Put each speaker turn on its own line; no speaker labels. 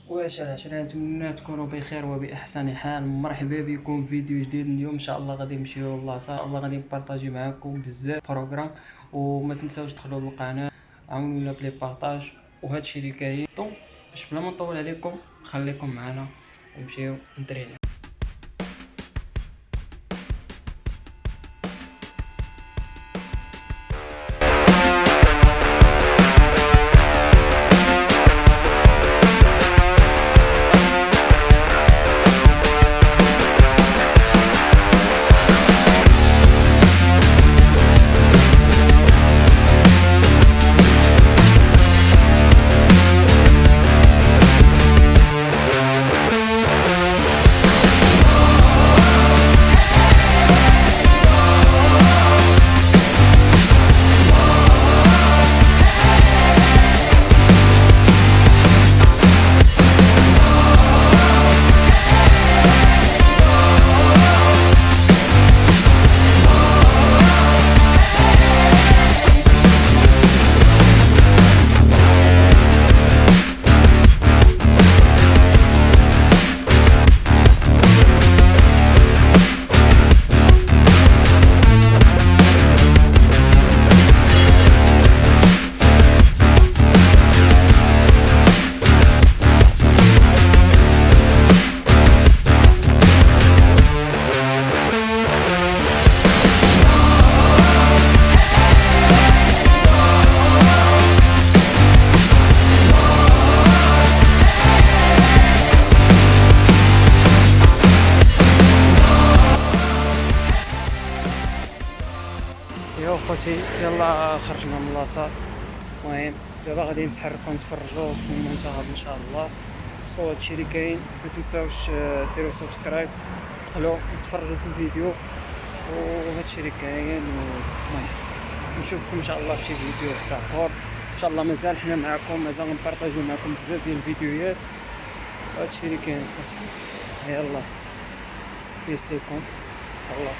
واش العشرة، نتمنى تكونوا بخير وبأحسن حال. مرحبا بكم في فيديو جديد. اليوم ان شاء الله غادي نمشيو لاصال، ان شاء الله غادي نبارطاجي معكم بزاف بروغرام. وما تنساوش تدخلوا للقناه، عاونونا بلي بارطاج وهادشي اللي كاين. دونك باش بلا ما نطول عليكم، خليكم معنا ونمشيو ندرينا. يا خوتي يلا خرجنا من لاصال. المهم دابا غادي نتحركو نتفرجوا في المنتخب ان شاء الله. سو هادشي اللي كاين، ما تنساوش ديروا سبسكرايب، دخلوا تفرجوا في الفيديو وهادشي اللي كاين. المهم نشوفكم ان شاء الله في شي فيديو اخر ان شاء الله. مازال حنا معكم، مازال نبارطاجيو معكم بزاف ديال الفيديوهات. هادشي اللي كاين. يلا بيس ليكم ان شاء الله.